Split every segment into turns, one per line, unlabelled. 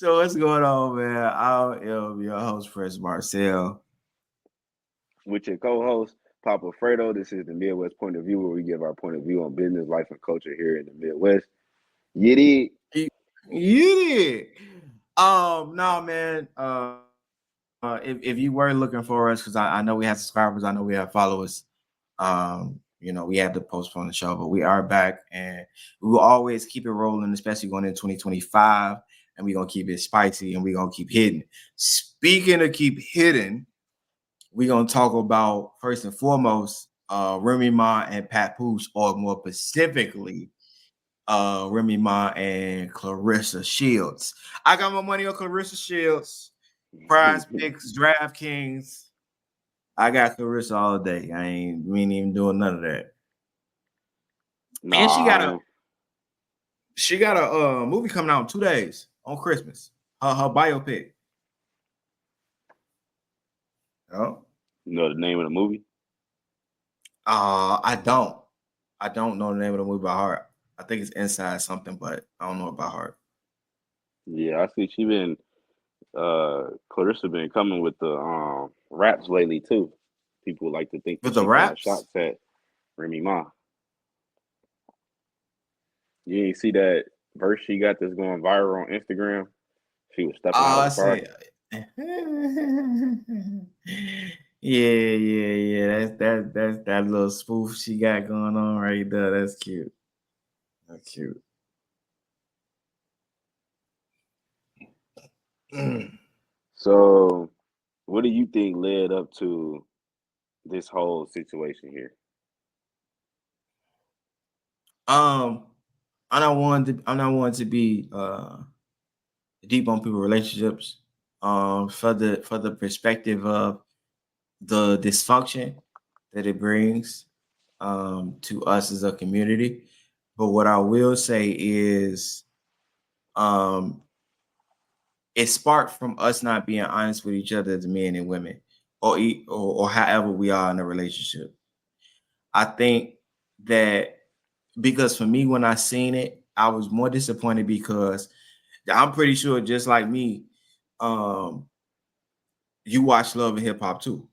So what's going on, man? I am your host, Prince Marcel.
With your co-host Papa Fredo. This is the Midwest Point of View, where we give our point of view on business, life, and culture here in the Midwest. Yiddy.
You did. No, man. If you were looking for us, because I know we have subscribers, I know we have followers. We had to postpone the show, but we are back, and we will always keep it rolling, especially going into 2025. And we're gonna keep it spicy, and we're gonna keep hitting. Speaking of keep hitting, we're gonna talk about first and foremost Remy Ma and Papoose, or more specifically, Remy Ma and Clarissa Shields. I got my money on Clarissa Shields. Prize Picks, DraftKings. I got Clarissa all day. We ain't even doing none of that. And
Nah,
she got a movie coming out in 2 days on Christmas. Her biopic. Oh.
you know the name of the movie?
I don't. I don't know the name of the movie by heart. I think it's Inside something, but I don't know it by heart.
Yeah, I see she been Clarissa been coming with the raps lately too. People like to think
With
that
the
she throwing
raps?
shots at Remy Ma. You ain't see that verse she got that's going viral on Instagram? She was stepping out of
I
the car.
see. Yeah. That's that little spoof she got going on right there. That's cute. That's cute.
So, what do you think led up to this whole situation here?
Um, I'm not wanting to be deep on people relationships. For the perspective of the dysfunction that it brings to us as a community. But what I will say is um it sparked from us not being honest with each other as men and women, or however we are in a relationship. I think that because for me, when I seen it, I was more disappointed because I'm pretty sure, just like me, um, you watch Love and Hip Hop too,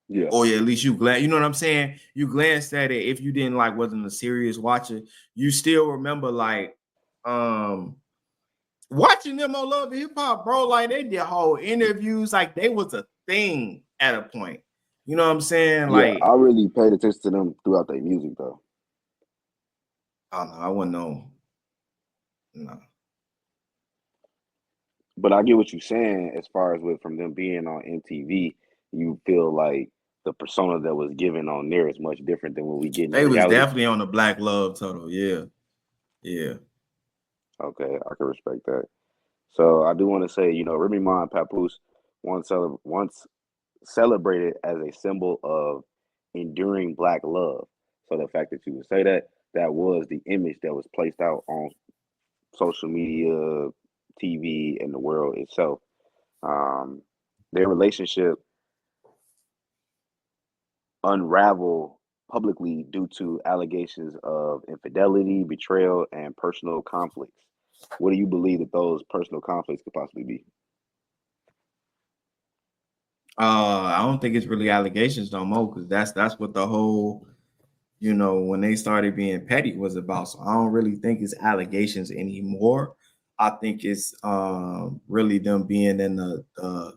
Yeah.
or at least you glad. You know what I'm saying? You glanced at it. If you didn't wasn't a serious watcher, you still remember um watching them on Love and Hip Hop, bro. Like they did whole interviews, like they was a thing at a point. You know what I'm saying?
Yeah,
Like,
I really paid attention to them throughout their music though.
I don't know. I wouldn't know. No.
But I get what you're saying as far as with from them being on MTV, you feel like the persona that was given on there is much different than what we get in
They was
reality.
definitely on the Black Love Total. Yeah. Yeah.
Okay, I can respect that. So I do want to say, Remy Ma and Papoose once celebrated as a symbol of enduring black love. So the fact that you would say that, that was the image that was placed out on social media, TV, and the world itself. Um, their relationship unraveled publicly due to allegations of infidelity, betrayal, and personal conflicts. What do you believe that those personal conflicts could possibly be?
I don't think it's really allegations no more, because that's what the whole, when they started being petty was about. So I don't really think it's allegations anymore. I think it's really them being in the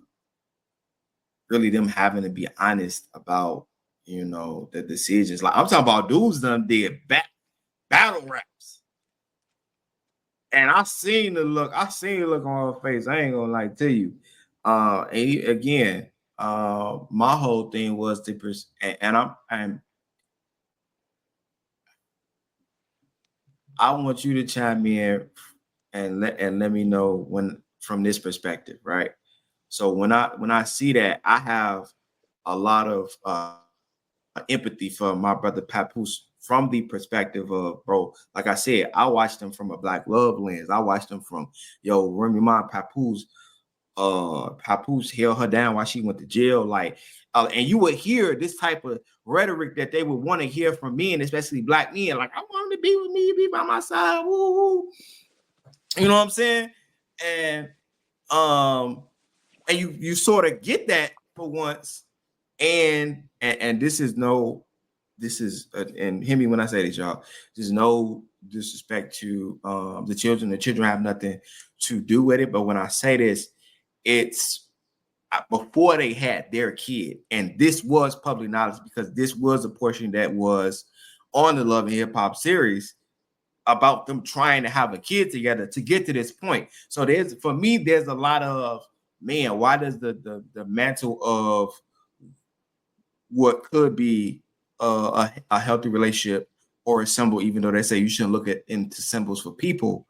really them having to be honest about the decisions. Like, I'm talking about dudes done did battle raps, and I seen the look on her face. I ain't gonna lie to you. Again, my whole thing was and I want you to chime in and let me know when, from this perspective, right? So when I see that, I have a lot of empathy for my brother Papoose from the perspective of, bro. Like I said, I watched him from a black love lens. I watched him from, Remy Ma Papoose held her down while she went to jail. And you would hear this type of rhetoric that they would want to hear from men, especially black men. Like, I want him to be with me, be by my side. Woo, woo. You know what I'm saying? and um and you sort of get that for once, and this is no, this is and hear me when I say this, y'all. There's no disrespect to the children. The children have nothing to do with it. But when I say this, it's before they had their kid, and this was public knowledge because this was a portion that was on the Love and Hip Hop series about them trying to have a kid together to get to this point. So there's, for me, there's a lot of, man, why does the mantle of what could be a healthy relationship or a symbol, even though they say you shouldn't look at into symbols for people,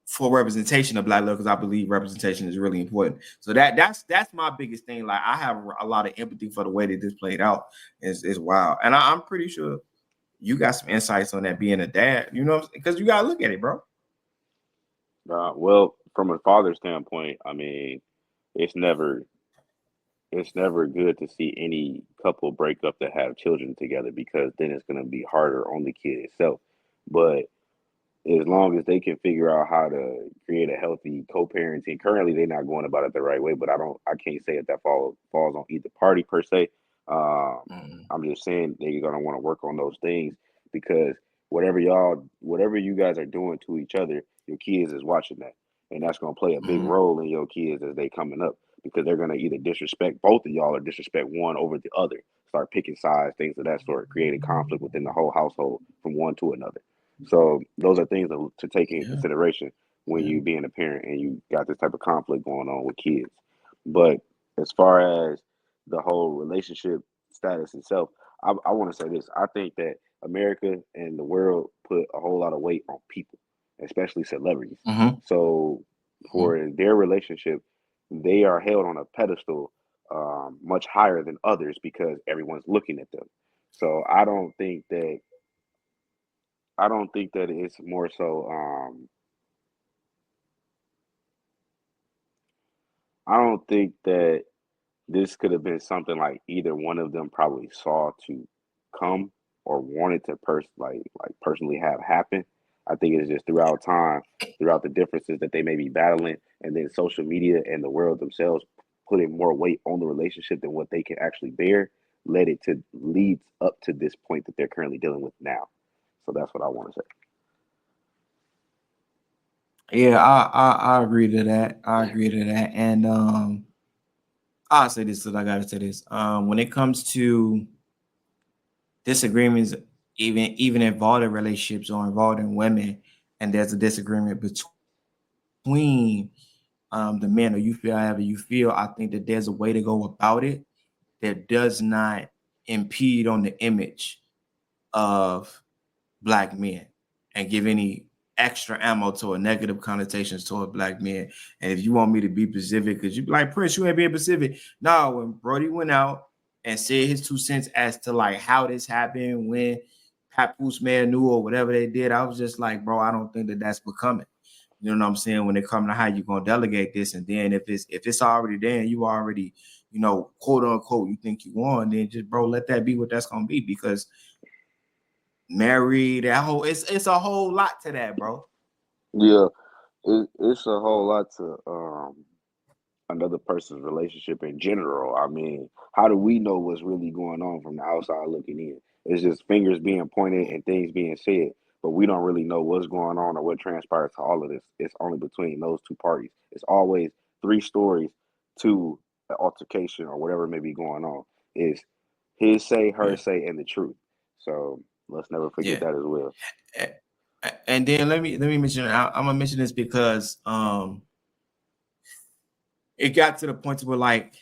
for representation of Black love, because I believe representation is really important. So that's my biggest thing. Like, I have a lot of empathy for the way that this played out. Is wild, and I'm pretty sure you got some insights on that being a dad. You know, because you gotta look at it, bro.
Well, from a father standpoint, I mean, it's never it's never good to see any couple break up that have children together because then it's going to be harder on the kid itself. But as long as they can figure out how to create a healthy co-parenting. Currently, they're not going about it the right way, but I can't say that falls on either party per se. Um,
Mm-hmm.
I'm just saying they're gonna want to work on those things because whatever you guys are doing to each other, your kids is watching that, and that's gonna play a big
Mm-hmm.
role in your kids as they coming up because they're gonna either disrespect both of y'all or disrespect one over the other. Start picking sides, things of that sort, creating conflict within the whole household from one to another. So those are things to take in
Yeah.
consideration when
Yeah.
you being a parent and you got this type of conflict going on with kids. But as far as the whole relationship status itself, I want to say this. I think that America and the world put a whole lot of weight on people, especially celebrities.
Mm-hmm.
So
Mm-hmm.
for their relationship, they are held on a pedestal much higher than others because everyone's looking at them. So I don't think that it's more so. I don't think that this could have been something like either one of them probably saw to come or wanted to personally have happen. I think it's just throughout time, throughout the differences that they may be battling, and then social media and the world themselves putting more weight on the relationship than what they can actually bear, led it to leads up to this point that they're currently dealing with now. So that's what I want to say.
Yeah, I agree to that. I agree to that. And I'll say this because I gotta say this. When it comes to disagreements, even involved in relationships or involved in women, and there's a disagreement between the men, or you feel however you feel, I think that there's a way to go about it that does not impede on the image of Black men and give any extra ammo to a negative connotations toward Black men. And if you want me to be specific, because you be like, Prince, you ain't being specific. No, when Brody went out and said his 2 cents as to like how this happened, when Papoose man knew or whatever they did, I was just like, bro, I don't think that that's becoming. You know what I'm saying? When it comes to how you gonna delegate this, and then if it's already there, and you already, quote unquote, you think you won, then just, bro, let that be what that's gonna be, because married, that whole, it's a whole lot to that, bro.
Yeah, it's a whole lot to another person's relationship in general. I mean, how do we know what's really going on from the outside looking in? It's just fingers being pointed and things being said, but we don't really know what's going on or what transpires to all of this. It's only between those two parties. It's always three stories to an altercation or whatever may be going on. Is his say, her
Yeah,
say, and the truth. So let's never forget
yeah.
that as well.
And then let me mention. I'm gonna mention this because it got to the point where, like,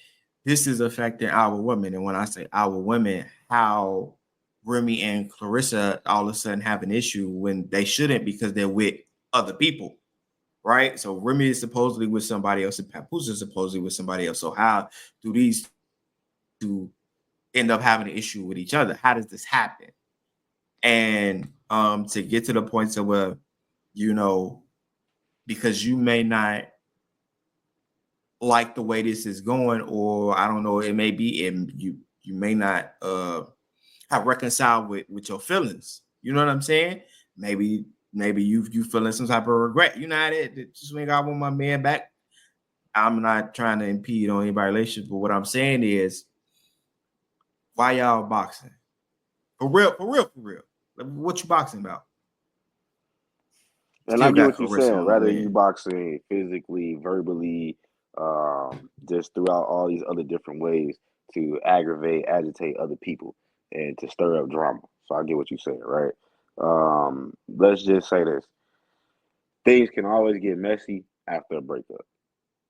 this is affecting our women, and when I say our women, how Remy and Clarissa all of a sudden have an issue when they shouldn't, because they're with other people, right? So Remy is supposedly with somebody else, and Papoose is supposedly with somebody else. So how do these two end up having an issue with each other? How does this happen? And to get to the point to where, you know, because you may not like the way this is going, or I don't know, it may be, and you may not have reconciled with your feelings. You know what I'm saying? Maybe maybe you feeling some type of regret. You know how that swing. I want my man back. I'm not trying to impede on anybody's relationship, but what I'm saying is, why y'all boxing? For real, for real, for real. What you boxing about?
And I
Still
get
got
what you're
Clarissa
saying.
on the
Rather you
win.
boxing physically, verbally, just throughout all these other different ways to aggravate, agitate other people, and to stir up drama. So I get what you're saying, right? Let's just say this: things can always get messy after a breakup.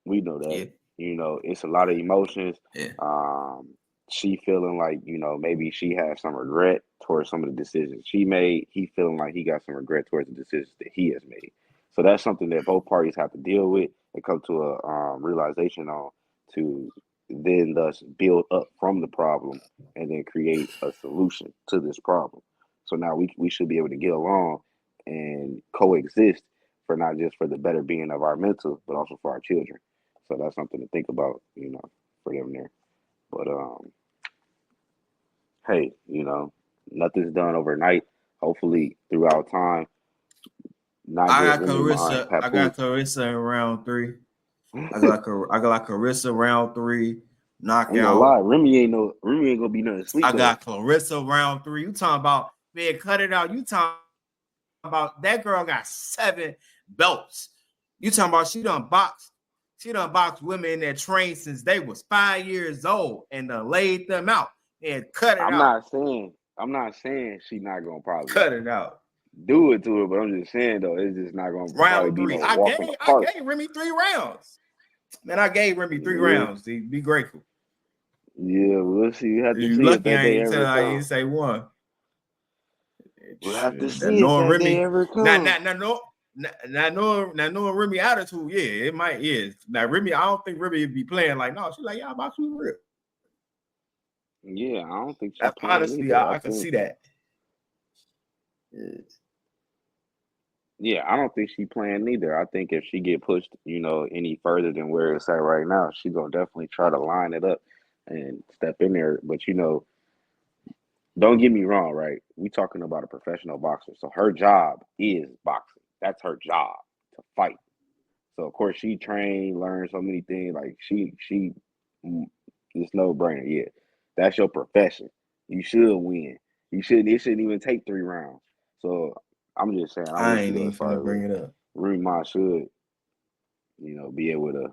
We know that.
Yeah,
You know, it's a lot of emotions.
yeah.
Um, she feeling like, maybe she has some regret towards some of the decisions she made. He feeling like he got some regret towards the decisions that he has made. So that's something that both parties have to deal with and come to a realization on, to then thus build up from the problem and then create a solution to this problem. So now we should be able to get along and coexist, for not just for the better being of our mental, but also for our children. So that's something to think about, for them there. But hey, nothing's done overnight. Hopefully, throughout time, not
I
just
got
Remy Ma and
Clarissa. I got
Papoose.
Clarissa in round three. I got Clarissa round three
I ain't gonna lie,
knockout.
Remy ain't gonna be nothing to sleep
I
though.
got Clarissa round three. You talking about, man? Cut it out. You talking about that girl got 7 belts. You talking about she done boxed. She done boxed women that trained since they was 5 years old and done laid them out and cut it
I'm
out.
not saying I'm not saying she not gonna probably
Cut it out.
do it to her, but I'm just saying though, it's just not gonna probably
Round
be
three.
no
I
walk in
gave
the
I
park.
gave Remy 3 rounds. Man, I gave Remy three
Yeah,
rounds. Be grateful.
yeah, we'll see. We have to
You
see if
lucky
that
I
day
ain't
ever
tell I ain't
comes.
say one.
We'll have to
That
see if
knowing
that day
Remy,
ever
not
comes.
not not no. Not knowing Remy attitude, yeah, it might is. Now Remy, I don't think Remy would be playing like no. She's like, yeah, I'm about to real.
Yeah, I don't think she
That,
playing
honestly,
either.
I can see that. Yeah.
Yeah, I don't think she playing either. I think if she get pushed, any further than where it's at right now, she gonna definitely try to line it up and step in there. But don't get me wrong, right? We talking about a professional boxer, so her job is boxing. That's her job, to fight. So of course she trained, learned so many things. Like mm, it's no brainer. Yeah, that's your profession. You should win. You should. It shouldn't even take 3 rounds. So I'm just saying, I'm
I
with you
ain't
though.
even
As far
finna
as
bring it up.
Rui Ma should, be able to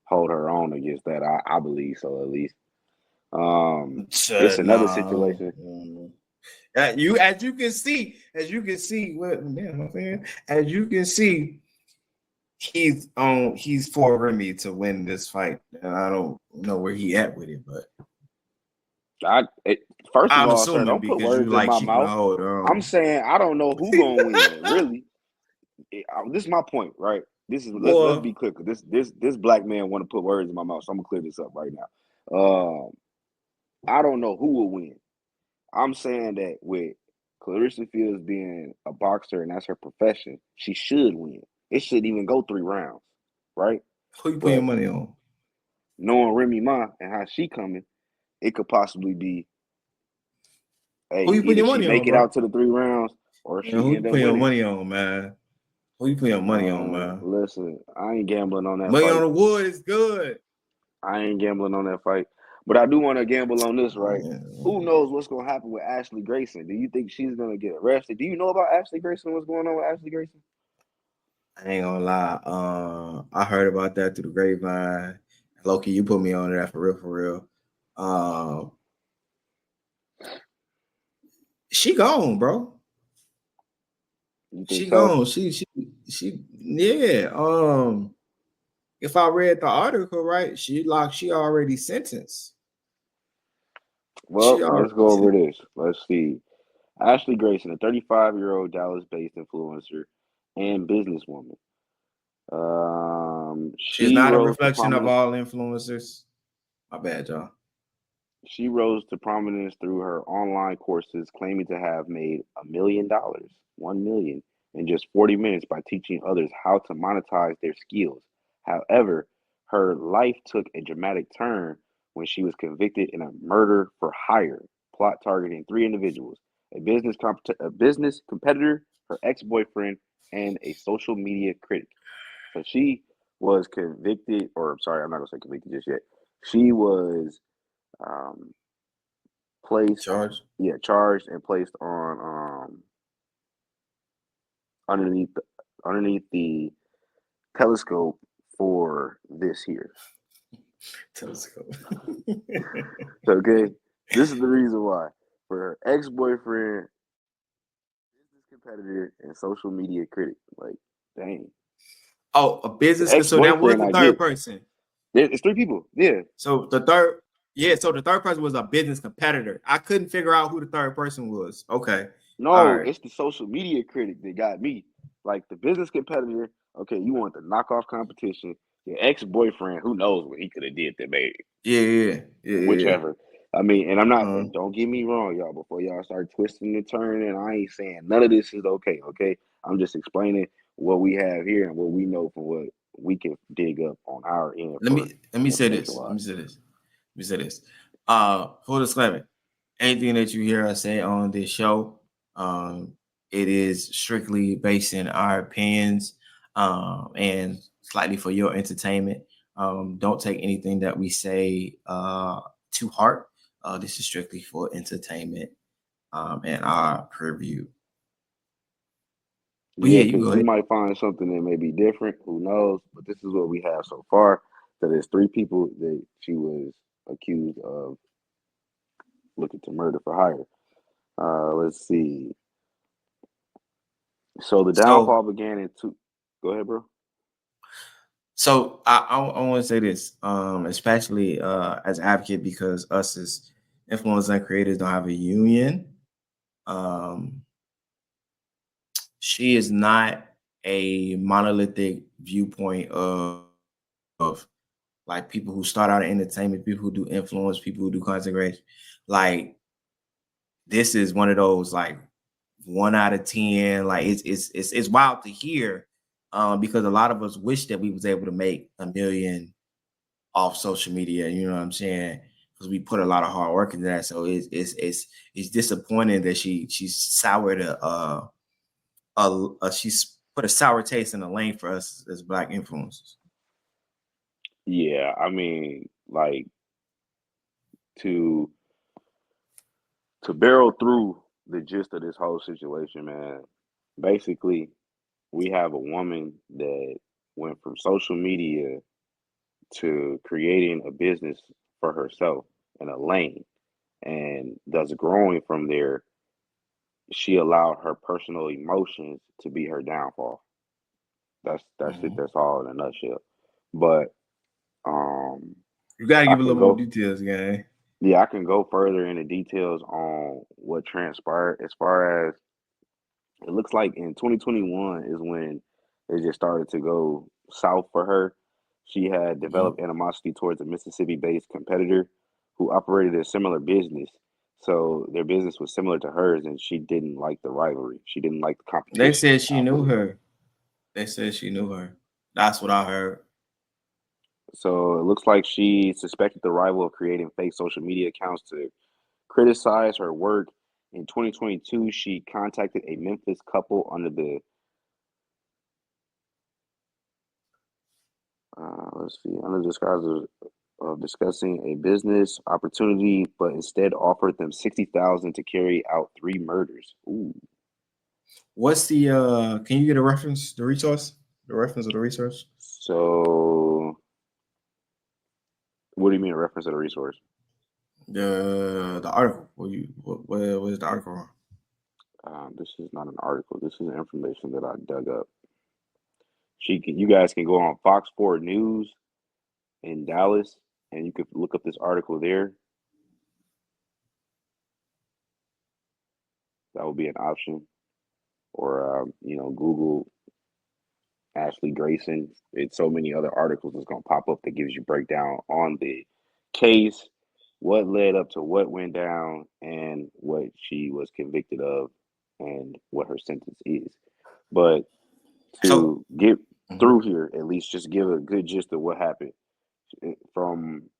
hold her own against that. I believe so, at least. It's another
No.
situation.
You as you can see, what man, I'm saying, as you can see, he's for Remy to win this fight. And I don't know where he at with it, but
I it, First of
I'm
all, sir,
assuming
don't put
because you
words in
like
my
keeping a
mouth.
hold
I'm
on.
saying I don't know who gonna win. Really, this is my point, right? This is let's
Boy,
be clear. 'Cause this black man want to put words in my mouth, so I'm gonna clear this up right now. I don't know who will win. I'm saying that with Clarissa Fields being a boxer and that's her profession, she should win. It shouldn't even go 3 rounds, right?
who you putting your
But
money on?
knowing Remy Ma and how she coming, it could possibly be, hey,
Who you putting
either
your
she
money on,
make it
bro?
out to the 3 rounds or
Man,
she
who you
end up
putting your
winning.
money on, man? Who you putting your money on, man?
Listen, I ain't gambling on that
Money on
fight.
the wood is good.
I ain't gambling on that fight. But I do want to gamble on this, right?
Yeah.
Who knows what's gonna happen with Ashley Grayson? Do you think she's gonna get arrested? Do you know about Ashley Grayson? What's going on with Ashley Grayson?
I ain't gonna lie. I heard about that through the grapevine. Loki, you put me on that for real, for real. Um, she gone, bro.
You think
She
so?
gone. She. Yeah. If I read the article right, she already sentenced. She
Well,
already
let's go over
sentenced.
this. Let's see. Ashley Grayson, a 35-year-old Dallas-based influencer and businesswoman.
She's
She
not a
rose to
reflection of
prominence.
all influencers. My bad, y'all.
She rose to prominence through her online courses, claiming to have made $1 million, 1 million, in just 40 minutes by teaching others how to monetize their skills. However, her life took a dramatic turn when she was convicted in a murder for hire plot targeting 3 individuals. a business competitor, her ex-boyfriend, and a social media critic. So she was convicted, or I'm sorry, I'm not gonna say convicted just yet. She was um, placed,
Charge.
charged and placed on underneath the telescope for this here.
Telescope.
Okay, this is the reason why. For her ex-boyfriend, business competitor, and social media critic. Like, dang.
Oh, a
The
business. So that was
ex-boyfriend,
the
I
third
get.
person.
It's three people. Yeah.
So the third, yeah. So the third person was a business competitor. I couldn't figure out who the third person was. Okay, all
No,
right.
it's the social media critic that got me. Like the business competitor. Okay, you want the knockoff competition. Your ex-boyfriend, who knows what he could have did that made
Yeah.
whichever. I mean, and I'm not.
Uh,
And don't get me wrong, y'all. Before y'all start twisting and turning, I ain't saying none of this is okay. Okay, I'm just explaining what we have here and what we know from what we can dig up on our end
let
for
me say
information
this.
wise.
Let me say this. Full disclaimer: anything that you hear us say on this show, um, it is strictly based in our opinions, and slightly for your entertainment. Don't take anything that we say to heart. This is strictly for entertainment, and our purview. But
Yeah,
yeah, you
because
go
you
ahead.
might find something that may be different. Who knows? But this is what we have so far. That there's three people that she was accused of looking to murder for hire. Let's see. So the
So,
downfall began in two. Go ahead, bro.
I want to say this, especially as advocate, because us as influencers and creators don't have a union. Um, she is not a monolithic viewpoint of like people who start out in entertainment, people who do influence, people who do content creation. Like this is one of those like 1 out of 10. Like it's wild to hear, because a lot of us wish that we was able to make 1 million off social media. You know what I'm saying? Because we put a lot of hard work into that. So it's disappointing that she's soured she's put a sour taste in the lane for us as Black influencers.
Yeah, I mean, like to barrel through the gist of this whole situation, man. Basically, we have a woman that went from social media to creating a business for herself in a lane, and thus growing from there. She allowed her personal emotions to be her downfall. That's it.
Mhm.
That's all in a nutshell. But um,
You got to
I
give a
can
little more
go.
details, gang.
Yeah, I can go further into details on what transpired. As far as it looks like in 2021 is when it just started to go south for her. She had
Mhm.
developed animosity towards a Mississippi-based competitor who operated a similar business. So their business was similar to hers, and she didn't like the rivalry. She didn't like the
They
competition.
said she
I'll put
knew
it that way.
her. They said she knew her. That's what I heard.
So it looks like she suspected the rival of creating fake social media accounts to criticize her work. In 2022, she contacted a Memphis couple under the disguise of discussing a business opportunity, but instead offered them 60,000 to carry out three murders. Ooh.
What's the can you get a reference, the resource? The reference of the resource?
So, what do you mean a reference to the resource?
The article. What is the article on?
This is not an article. This is information that I dug up. You guys can go on Fox 4 News in Dallas, and you could look up this article there. That would be an option, or Google Ashley Grayson. It's so many other articles that's gonna pop up that gives you breakdown on the case, what led up to what went down, and what she was convicted of, and what her sentence is. But
So
to get
mhm.
through here, at least just give a good gist of what happened. From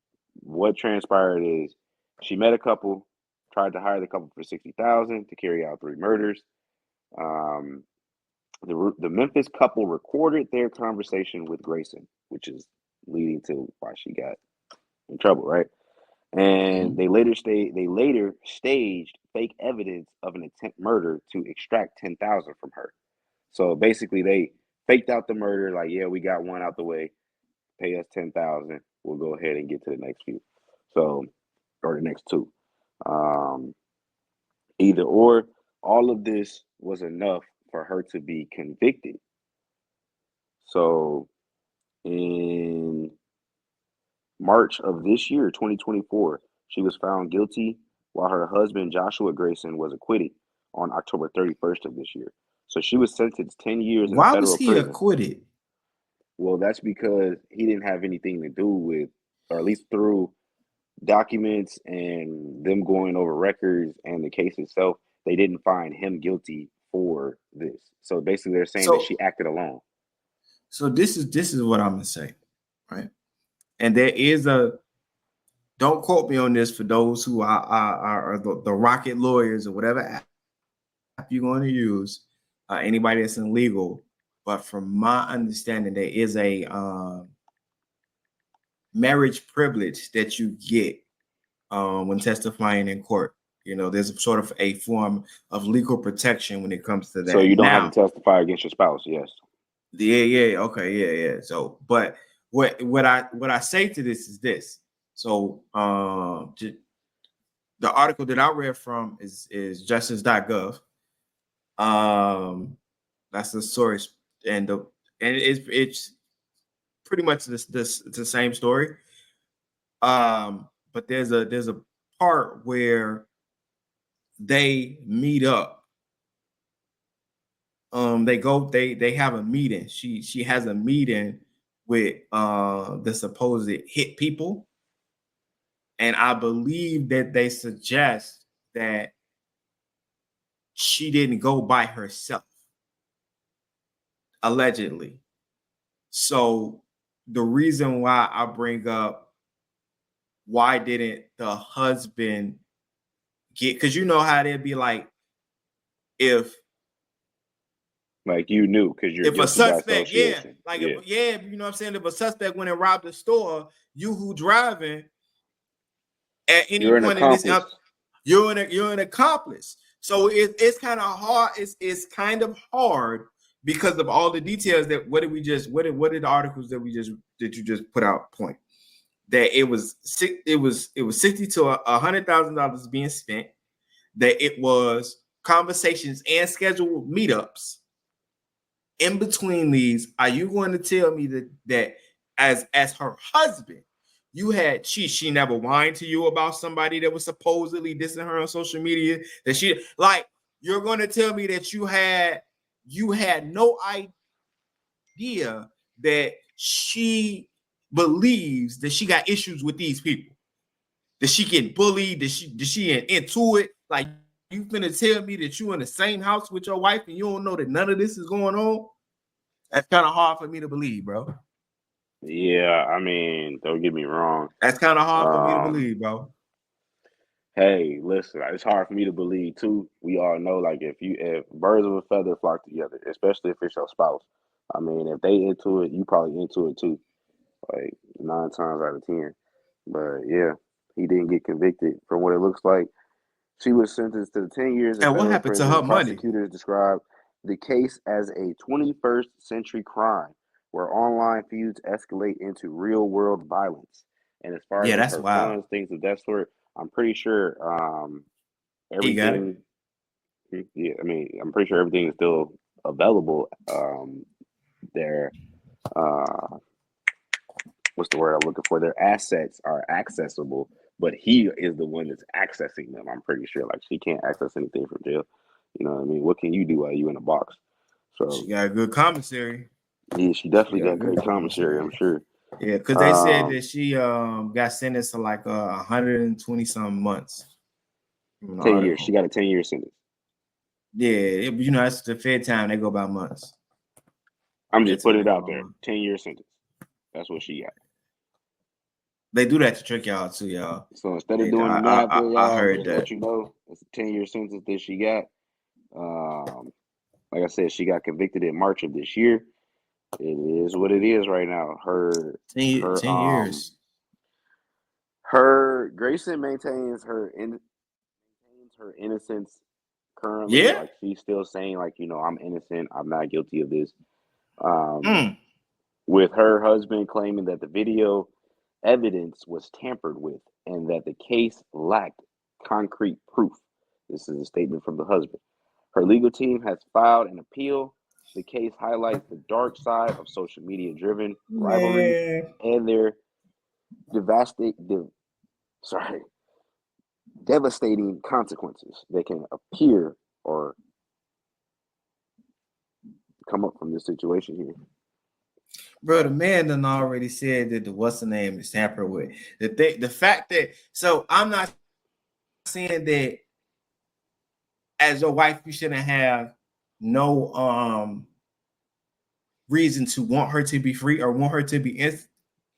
what transpired is she met a couple, tried to hire the couple for $60,000 to carry out 3 murders. The Memphis couple recorded their conversation with Grayson, which is leading to why she got in trouble, right? And they later staged fake evidence of an attempt murder to extract $10,000 from her. So basically, they faked out the murder, like, yeah, we got one out the way, pay us $10,000, we'll go ahead and get to the next few, so or the next two. Either or, all of this was enough for her to be convicted. So in March of this year, 2024, she was found guilty while her husband, Joshua Grayson, was acquitted on October 31st of this year. So she was sentenced 10 years in
Why was
federal
he
prison.
acquitted?
Well, that's because he didn't have anything to do with, or at least through documents and them going over records and the case itself, they didn't find him guilty for this. So basically, they're saying that she
So,
acted alone.
so this is what I'm gonna say, right? And there is a, don't quote me on this for those who are the rocket lawyers or whatever app you're going to use, anybody that's in legal. But from my understanding, there is a marriage privilege that you get when testifying in court. You know, there's a sort of a form of legal protection when it comes to that.
So you don't have to
Now,
testify against your spouse. Yes.
yeah, okay, yeah. So, but what I say to this is this. So, the article that I read from is justice.gov. That's the source, and it's pretty much the same story. But there's a part where they meet up. They have a meeting. She has a meeting with the supposed hit people, and I believe that they suggest that she didn't go by herself, allegedly. So the reason why I bring up why didn't the husband get, because you know how they'd be like, if
Like you knew because you're
if a
guilty by
suspect,
association.
like
Yeah.
if you know what I'm saying, if a suspect went and robbed a store, you who driving at any
You're an
point in this,
accomplice.
you're an accomplice. So it's kind of hard. It's kind of hard because of all the details that what did the articles that you just put out point that it was $60,000 to $100,000 being spent, that it was conversations and scheduled meetups. In between these, are you going to tell me that as her husband, you had she never whined to you about somebody that was supposedly dissing her on social media? That she, like, you're going to tell me that you had no idea that she believes that she got issues with these people, that she get bullied, that she into it? Like, you finna tell me that you in the same house with your wife and you don't know that none of this is going on? That's kind of hard for me to believe, bro.
Yeah, I mean, don't get me wrong.
That's kind of hard for me to believe, bro.
Hey, listen, it's hard for me to believe too. We all know, like, if birds of a feather flock together, especially if it's your spouse. I mean, if they into it, you probably into it too. Like 9 times out of 10. But yeah, he didn't get convicted from what it looks like. She was sentenced to 10 years in
And what
federal
happened to
prison.
her money?
Prosecutors described the case as a 21st century crime where online feuds escalate into real world violence. And as far
Yeah,
as
that's
her
wild.
funds, things of that sort, I'm pretty sure
He got it.
everything, yeah, I mean, I'm pretty sure everything is still available there. Uh, what's the word I'm looking for? Their assets are accessible, but he is the one that's accessing them. I'm pretty sure. Like, she can't access anything from jail. You know what I mean? What can you do while you in a box? So
She got a good commissary.
yeah, she definitely got great commissary, I'm sure.
Yeah, because they said that she got sentenced to like 120 some months.
10 years. She got a 10-year sentence.
Yeah, you know, that's the Fed time. They go by months.
I'm just putting it out there. 10-year sentence. That's what she got.
They do that to trick y'all too, y'all.
So instead of doing the
I
math there,
I
y'all,
heard
just let
that.
you know it's a 10-year sentence that she got. Um, like I said, she got convicted in March of this year. It is what it is right now. Her
10 years.
her Grayson maintains her innocence currently.
Yeah.
Like she's still saying, like, I'm innocent. I'm not guilty of this. Um,
Mm.
with her husband claiming that the video evidence was tampered with and that the case lacked concrete proof. This is a statement from the husband. Her legal team has filed an appeal. The case highlights the dark side of social media driven rivalries
Man,
and their devastating, sorry, devastating consequences that can appear or come up from this situation here.
bro, the man done already said that the what's the name is tampered with. The fact that so I'm not saying that as your wife you shouldn't have no reason to want her to be free or want her to be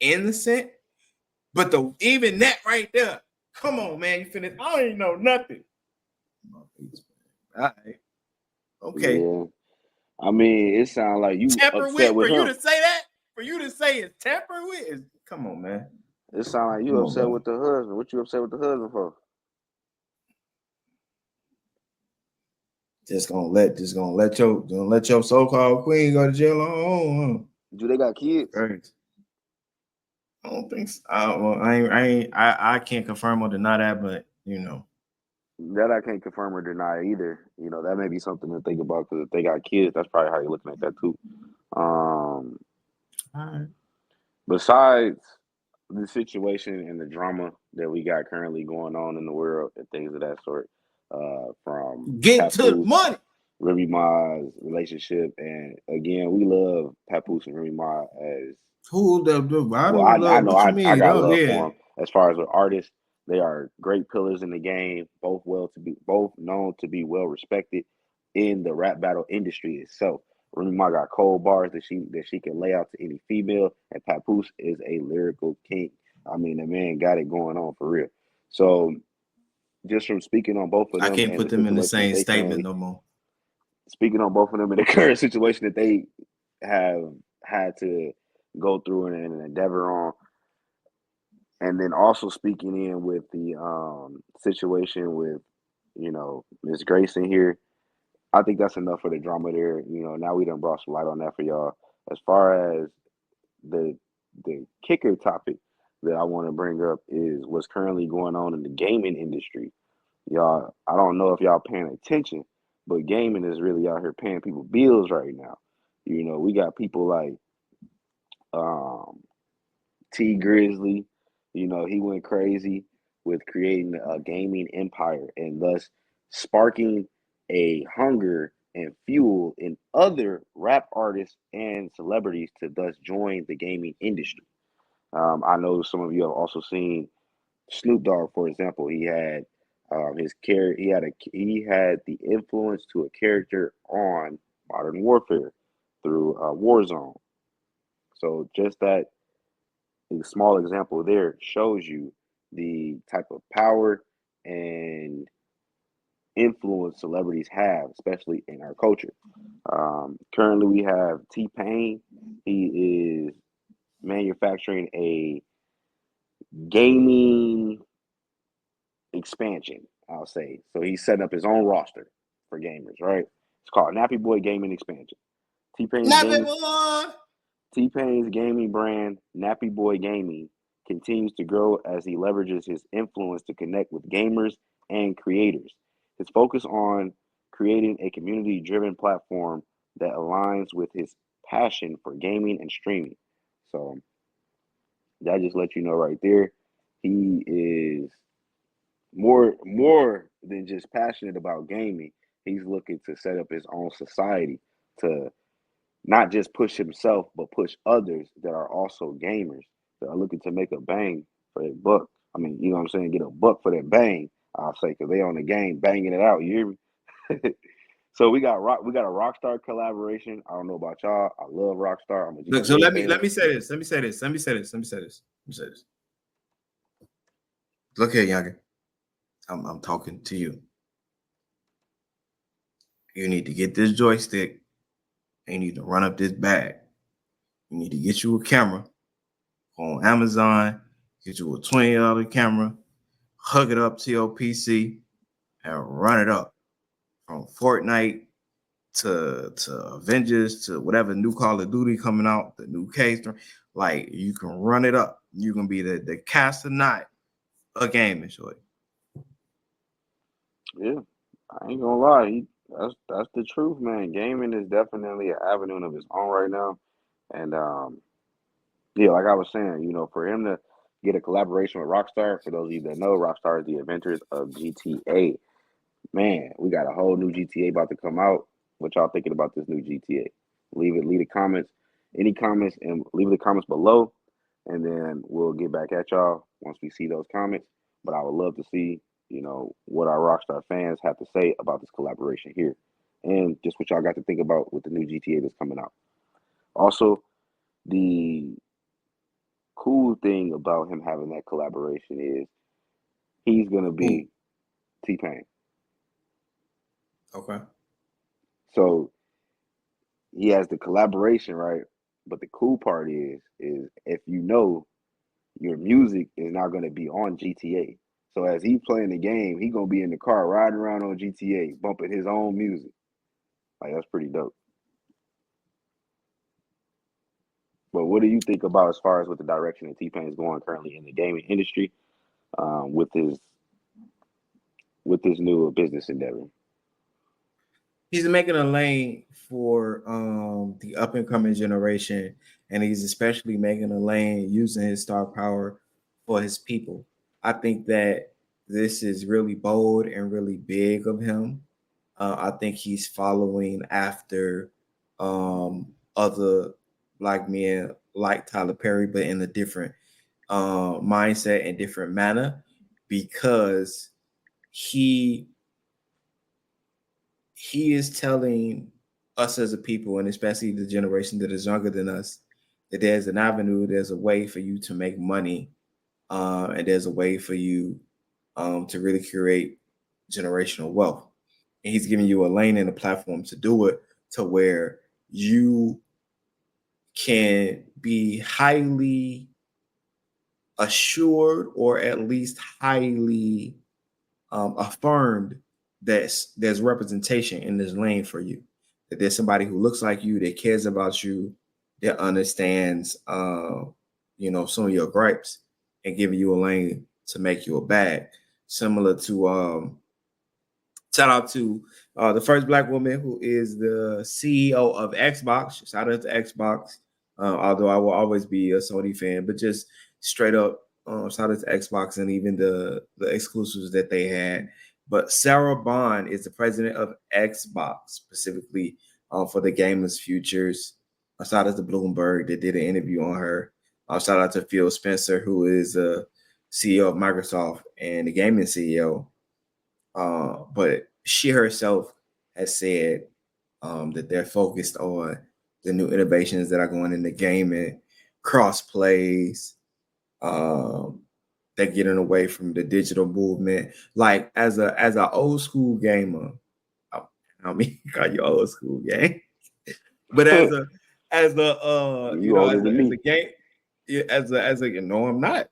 innocent. But even that right there, come on, man, you finished. I don't even know nothing. All right. Okay.
Yeah. I mean, it sounds like you
Tamper
upset
with, for
with
you
him.
to say that, for you to say it's tamper with, come on, man.
It sounds like you
Come on,
upset
bro.
with the husband. What you upset with the husband for?
Just gonna let your so-called queen go to jail on her own,
Do they got kids?
huh? Right. I don't think so. Well, I can't confirm or deny that, but
That I can't confirm or deny either. That may be something to think about because if they got kids, that's probably how you're looking at that too. Um,
all right.
Besides the situation and the drama that we got currently going on in the world and things of that sort, from
Get to the
Papoose,
money.
Remy Ma's relationship, and again, we love Papoose and Remy Ma as
Who the I
well.
know we
I
love.
know
What you
I
mean?
got
Oh
love
yeah.
for them as far as with artists. They are great pillars in the game, both known to be well respected in the rap battle industry itself. Remy Ma got cold bars that she can lay out to any female, and Papoose is a lyrical king. I mean, the man got it going on for real. So just from speaking on both of
I
them
can't
and the
put them in the
situation that
same
they
statement
currently
no more.
speaking on both of them in the current situation that they have had to go through and endeavor on, and then also speaking in with the situation with Miss Grayson here. I think that's enough for the drama there. Now we done brought some light on that for y'all. As far as the kicker topic that I want to bring up is what's currently going on in the gaming industry. Y'all, I don't know if y'all paying attention, but gaming is really out here paying people bills right now. We got people like um, T Grizzly. He went crazy with creating a gaming empire and thus sparking a hunger and fuel in other rap artists and celebrities to thus join the gaming industry. I know some of you have also seen Snoop Dogg, for example. He had his character. He had the influence to a character on Modern Warfare through Warzone. So just that a small example there shows you the type of power and influence celebrities have, especially in our culture. Currently, we have T Pain. He is manufacturing a gaming expansion, I'll say. So he's setting up his own roster for gamers, right? It's called Nappy Boy Gaming Expansion. T Pain's
Not that
game
one.
T Pain's gaming brand, Nappy Boy Gaming, continues to grow as he leverages his influence to connect with gamers and creators. His focus on creating a community driven platform that aligns with his passion for gaming and streaming. So that just lets you know right there, he is more than just passionate about gaming. He's looking to set up his own society to not just push himself, but push others that are also gamers that are looking to make a bang for their buck. I mean, you know what I'm saying? Get a buck for their bang. I'll say because they on the game banging it out. You hear me? So we got a Rockstar collaboration. I don't know about y'all. I love Rockstar. I'm a
Look, so
GTA
let me
fan.
let me say this. Let me say this. Let me say this. Let me say this. Let me say this. Look here, younger. I'm talking to you. You need to get this joystick and you need to run up this bag. You need to get you a camera on Amazon, get you a $20 camera, hook it up to your PC, and run it up from Fortnite to Avengers to whatever new Call of Duty coming out, the new case. Like you can run it up. You can be the cast or not a gaming shorty.
Yeah, I ain't gonna lie. That's the truth, man. Gaming is definitely an avenue of its own right now, and yeah, like I was saying, for him to get a collaboration with Rockstar. For those of you that know, Rockstar is the inventors of GTA. Man, we got a whole new GTA about to come out. What y'all thinking about this new GTA? Leave the comments, any comments, and leave the comments below, and then we'll get back at y'all once we see those comments. But I would love to see, what our Rockstar fans have to say about this collaboration here, and just what y'all got to think about with the new GTA that's coming out. Also, the cool thing about him having that collaboration is he's gonna
Ooh,
be T-Pain.
okay.
So he has the collaboration, right? But the cool part is if your music is not gonna be on GTA. So as he playing the game, he gonna be in the car riding around on GTA, bumping his own music. Like that's pretty dope. But what do you think about as far as with the direction that T Pain is going currently in the gaming industry, with his new business endeavor?
He's making a lane for the up and coming generation, and he's especially making a lane using his star power for his people. I think that this is really bold and really big of him. I think he's following after other black men like Tyler Perry, but in a different mindset and different manner, because he he is telling us as a people, and especially the generation that is younger than us, that there's an avenue, there's a way for you to make money, and there's a way for you to really create generational wealth. And he's giving you a lane and a platform to do it, to where you can be highly assured, or at least highly affirmed that there's representation in this lane for you. That there's somebody who looks like you, that cares about you, that understands, some of your gripes, and giving you a lane to make you a bag. Similar to shout out to the first black woman who is the CEO of Xbox. Shout out to Xbox. Although I will always be a Sony fan, but just straight up, shout out to Xbox and even the exclusives that they had. But Sarah Bond is the president of Xbox, specifically for the Gamers Futures. Shout out to Bloomberg that did an interview on her. Shout out to Phil Spencer, who is the CEO of Microsoft and the gaming CEO. But she herself has said that they're focused on the new innovations that are going in the gaming, cross plays. They're getting away from the digital movement. Like as an old school gamer, I mean, call you old school game, but
You older than
as a
me.
game, no, I'm not.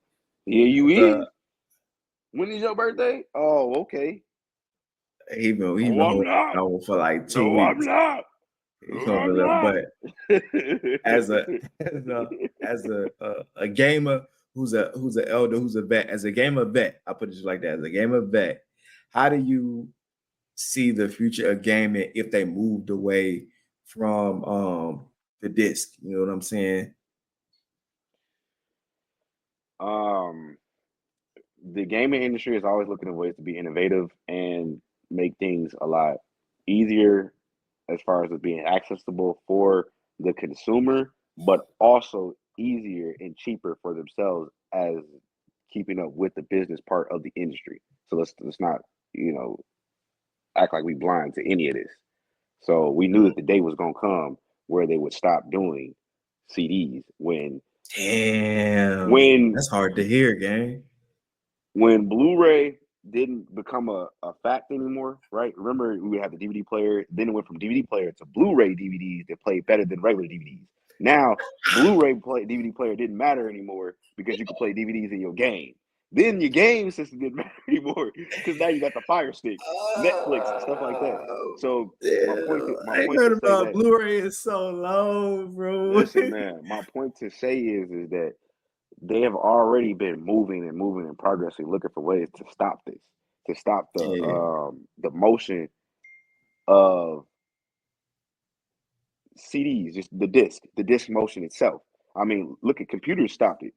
Yeah, you
As a
is. When is your birthday? Oh, okay.
he
No,
been
I'm
holding
not.
on for like two
No, I'm
weeks.
not. No,
You know,
I'm not.
but as a as a gamer who's an elder, who's a vet, as a gamer vet, I put it just like that, as a gamer vet, how do you see the future of gaming if they moved away from the disc? You know what I'm saying?
um, the gaming industry is always looking at ways to be innovative and make things a lot easier as far as it being accessible for the consumer, but also easier and cheaper for themselves as keeping up with the business part of the industry. So let's not, you know, act like we blind to any of this. So we knew that the day was gonna come where they would stop doing CDs
Damn,
when
that's hard to hear, gang.
when Blu-ray didn't become a fact anymore, right? Remember, we had the DVD player, then it went from DVD player to Blu-ray DVDs that played better than regular DVDs. Now, Blu-ray DVD player didn't matter anymore because you could play DVDs in your game. Then your game system didn't matter anymore because now you got the Fire Stick, Netflix, stuff like that. So my point,
I ain't
to
heard
say
about
that,
Blu-ray in so long, bro.
listen, man, my point to say is that they have already been moving and progressing, looking for ways to stop this, to stop
Yeah.
the motion of CDs, just the disc motion itself. I mean, look at computers stopped it.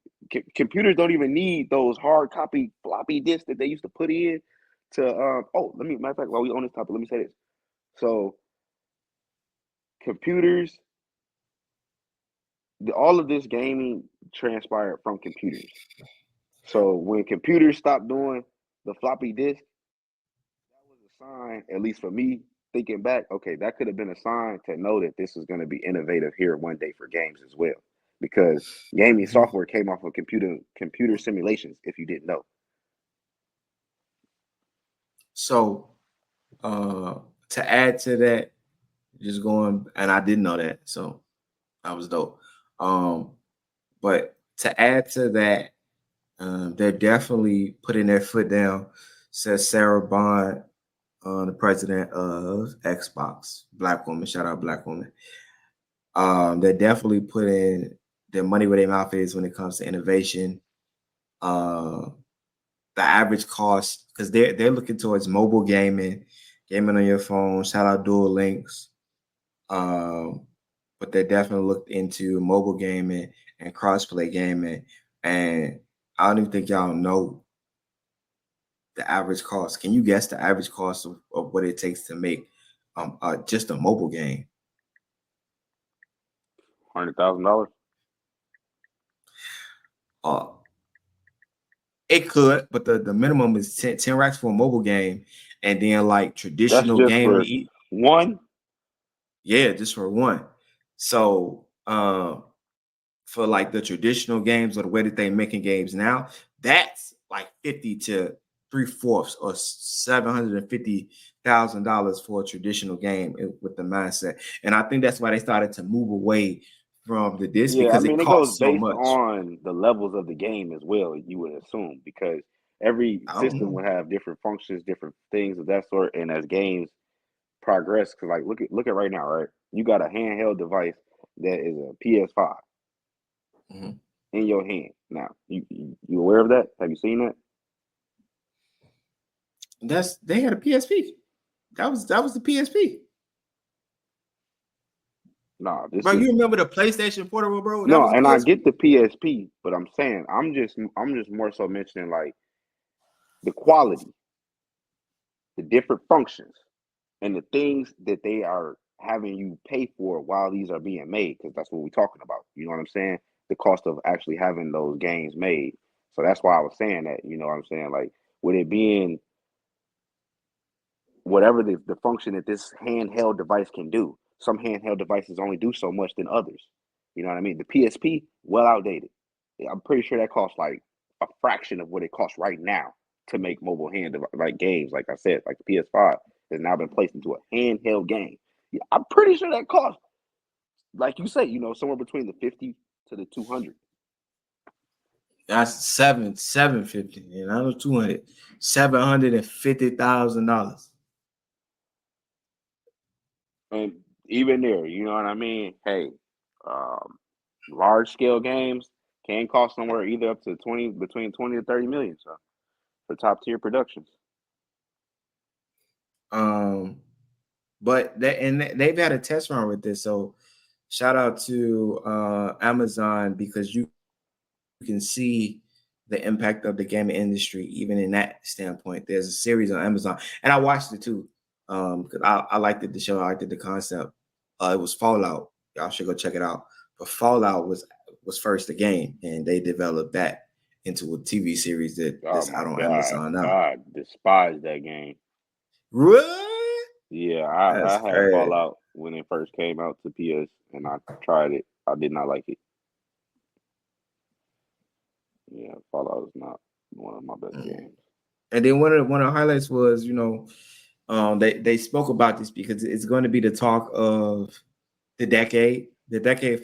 Computers don't even need those hard copy floppy disks that they used to put in to. Matter of fact, while we on this topic, let me say this. So, computers, all of this gaming transpired from computers. So when computers stopped doing the floppy disk, that was a sign, at least for me, thinking back, okay, that could have been a sign to know that this is going to be innovative here one day for games as well. Because gaming
Mhm.
software came off of computer simulations, if you didn't know.
So, to add to that, just going, and I didn't know that, so I was dope. But to add to that, they're definitely putting their foot down, says Sarah Bond, the president of Xbox, Black woman, shout out Black woman. They're definitely putting their money where their mouth is when it comes to innovation. Uh, the average cost, because they're looking towards mobile gaming, gaming on your phone. Shout out Dual Links. Um, but they definitely looked into mobile gaming and crossplay gaming. And I don't even think y'all know the average cost. Can you guess the average cost of what it takes to make just a mobile game?
$100,000.
Uh, it could, but the minimum is 10 racks for a mobile game, and then like
That's
traditional
just
game,
for one.
yeah, just for one. So for like the traditional games or the way that they making games now, that's like 50 to 3/4 or $750,000 for a traditional game with the mindset. And I think that's why they started to move away from the disc
Yeah, I
because it
mean, it goes
costs so
based
much.
on the levels of the game as well, you would assume, because every
I don't
system
know.
would have different functions, different things of that sort. And as games progress, because like look at right now, right? You got a handheld device that is a PS5
Mhm.
in your hand. Now, you aware of that? Have you seen that?
They had a PSP. That was the PSP.
Nah, this
Bro,
is
you remember the PlayStation Portable, bro? That
no,
was
and I
PSP.
get the PSP, but I'm saying I'm just more so mentioning like the quality, the different functions, and the things that they are having you pay for while these are being made, because that's what we're talking about. You know what I'm saying? The cost of actually having those games made. So that's why I was saying that. You know what I'm saying? Like with it being whatever the function that this handheld device can do. Some handheld devices only do so much than others. You know what I mean? The PSP, well outdated. Yeah, I'm pretty sure that costs like a fraction of what it costs right now to make mobile like games. Like I said, like the PS5 has now been placed into a handheld game. Yeah, I'm pretty sure that costs, like you say, somewhere between the 50 to the 200.
That's 750, and I know 200, $750,000.
And even there, you know what I mean? Hey, um, large scale games can cost somewhere either up to 20, between 20 to 30 million. So for top tier productions.
Um, but they've had a test run with this. So shout out to Amazon because you can see the impact of the gaming industry even in that standpoint. There's a series on Amazon, and I watched it too because I liked it, the show. I liked it, the concept. It was Fallout. Y'all should go check it out. But Fallout was first a game, and they developed that into a TV series
Oh
that's
my
out on
God.
Amazon now.
I despise that game.
What?
Yeah,
That's
I had
crazy.
Fallout when it first came out to PS and I tried it. I did not like it. Yeah, Fallout is not. One of my best
Mm.
games.
And then one of the highlights was, they spoke about this because it's going to be the talk of the decade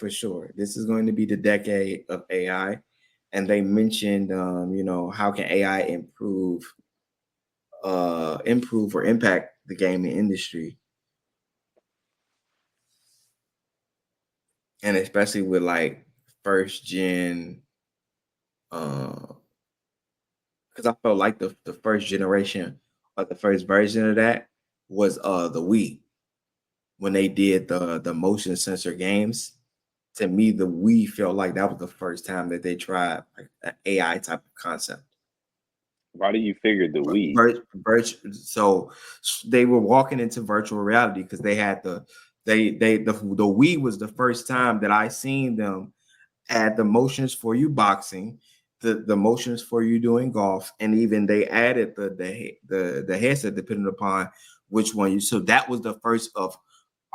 for sure. This is going to be the decade of AI, and they mentioned, how can AI improve or impact the gaming industry, and especially with like first gen, because I felt like the first generation or the first version of that was the Wii when they did the motion sensor games. To me, the Wii felt like that was the first time that they tried like an AI type of concept.
Why do you figure the Wii?
So they were walking into virtual reality because they had the Wii was the first time that I seen them add the motions for you boxing, the motions for you doing golf, and even they added the headset depending upon which one you. So that was the first of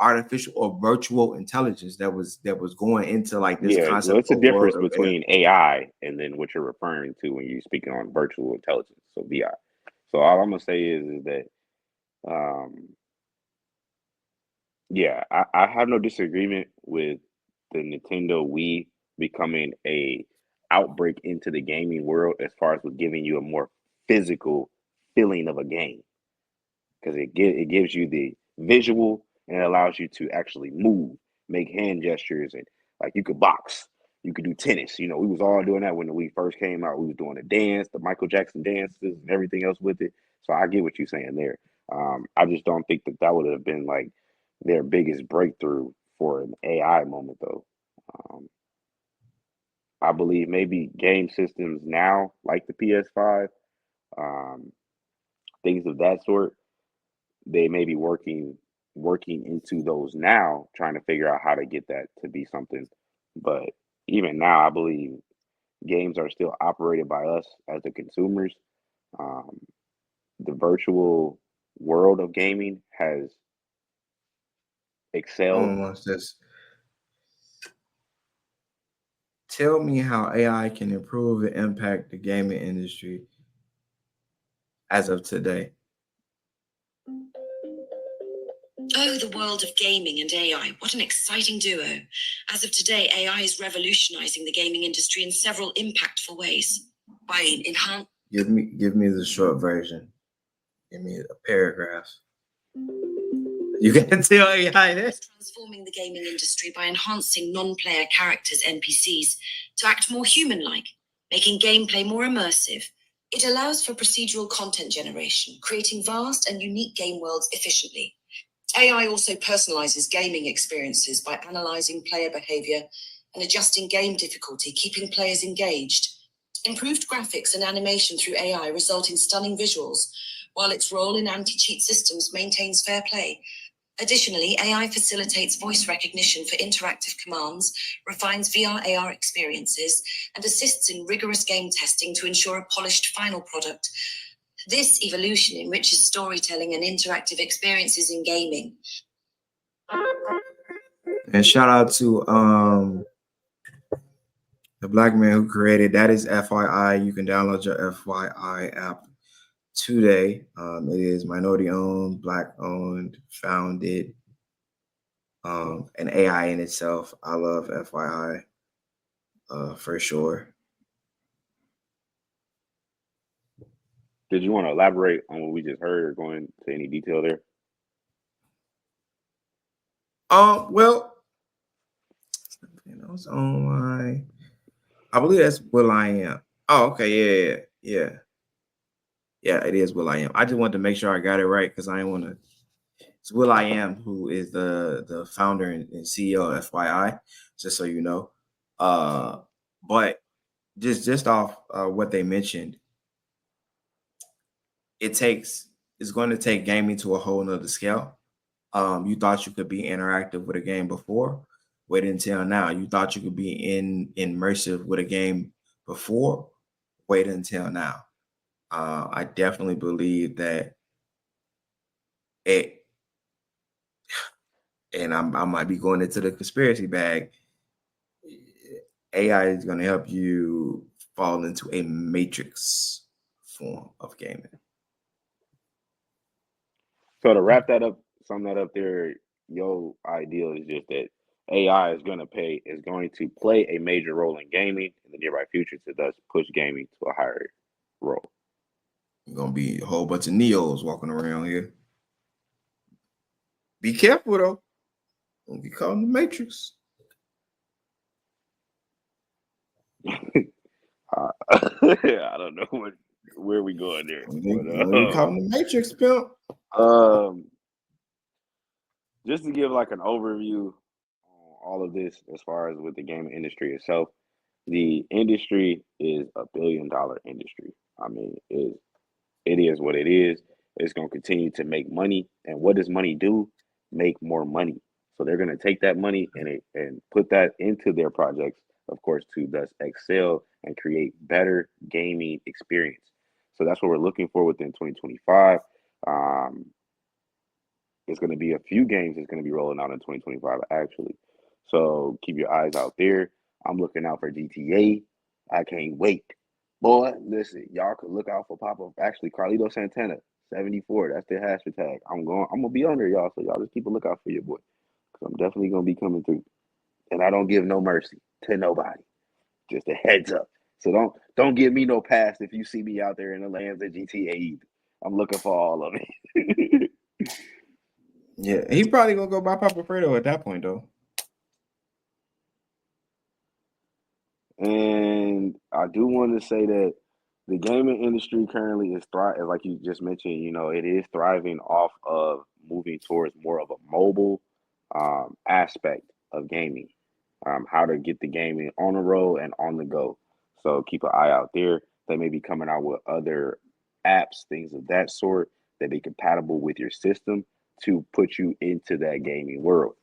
artificial or virtual intelligence that was going into like this
Yeah, well,
concept
it's a
of world
difference
of AI.
between AI and then what you're referring to when you're speaking on virtual intelligence, so VI. So all I'm gonna say is that, um, yeah, I have no disagreement with the Nintendo Wii becoming a outbreak into the gaming world as far as with giving you a more physical feeling of a game because it gives you the visual and it allows you to actually move, make hand gestures, and like you could box, you could do tennis. You know, we was all doing that when the Wii first came out. We was doing the dance, the Michael Jackson dances, and everything else with it. So I get what you're saying there. I just don't think that that would have been like their biggest breakthrough for an AI moment, though. Um, I believe maybe game systems now, like the PS5, um, things of that sort, they may be working into those now, trying to figure out how to get that to be something. But even now, I believe games are still operated by us as the consumers. Um, the virtual world of gaming has excelled.
Wants this. Tell me how AI can improve and impact the gaming industry as of today.
Oh, the world of gaming and AI. What an exciting duo. As of today, AI is revolutionizing the gaming industry in several impactful ways. By enhancing
Give me the short version. Give me a paragraph. You can tell AI this.
transforming the gaming industry by enhancing non-player characters, NPCs, to act more human-like, making gameplay more immersive. It allows for procedural content generation, creating vast and unique game worlds efficiently. AI also personalizes gaming experiences by analyzing player behavior and adjusting game difficulty, keeping players engaged. Improved graphics and animation through AI result in stunning visuals, while its role in anti-cheat systems maintains fair play. Additionally, AI facilitates voice recognition for interactive commands, refines VR AR experiences, and assists in rigorous game testing to ensure a polished final product. This evolution enriches storytelling and interactive experiences in gaming.
And shout out to the black man who created that is FYI. You can download your FYI app today. It is minority owned, black owned, founded, and AI in itself. I love FYI for sure.
Did you want to elaborate on what we just heard or go into any detail there?
Well, it's on my. I believe that's Will I Am. Oh, okay, yeah. Yeah, it is Will I Am. I just wanted to make sure I got it right because I didn't want to. It's Will I Am who is the founder and CEO of FYI. Just so you know, but just off what they mentioned, it takes it's going to take gaming to a whole nother scale. You thought you could be interactive with a game before, wait until now. You thought you could be immersive with a game before, wait until now. I definitely believe that it, and I might be going into the conspiracy bag. AI is going to help you fall into a matrix form of gaming.
So to wrap that up, sum that up there, your ideal is just that AI is going to play a major role in gaming in the nearby future to thus push gaming to a higher role.
Gonna be a whole bunch of Neos walking around here. Be careful though. Don't get caught in the Matrix.
I don't know where we going there.
Don't get caught in the Matrix, pimp.
Just to give like an overview on all of this as far as with the gaming industry itself, the industry is $1 billion industry. I mean, it is what it is. It's going to continue to make money. And what does money do? Make more money. So they're going to take that money and put that into their projects, of course, to thus excel and create better gaming experience. So that's what we're looking for within 2025. It's going to be a few games that's going to be rolling out in 2025, actually. So keep your eyes out there. I'm looking out for GTA. I can't wait. Boy, listen, y'all could look out for pop-up. Actually, Carlito Santana, 74. That's the hashtag. I'm gonna be on there, y'all. So y'all just keep a lookout for your boy. Cause I'm definitely gonna be coming through. And I don't give no mercy to nobody. Just a heads up. So don't give me no pass if you see me out there in the lands of GTA either. I'm looking for all of it.
Yeah, he probably gonna go buy Papa Fredo at that point though.
And I do want to say that the gaming industry currently is thriving, like you just mentioned. You know, it is thriving off of moving towards more of a mobile aspect of gaming. How to get the gaming on the road and on the go. So keep an eye out there. They may be coming out with other apps, things of that sort, that be compatible with your system to put you into that gaming world.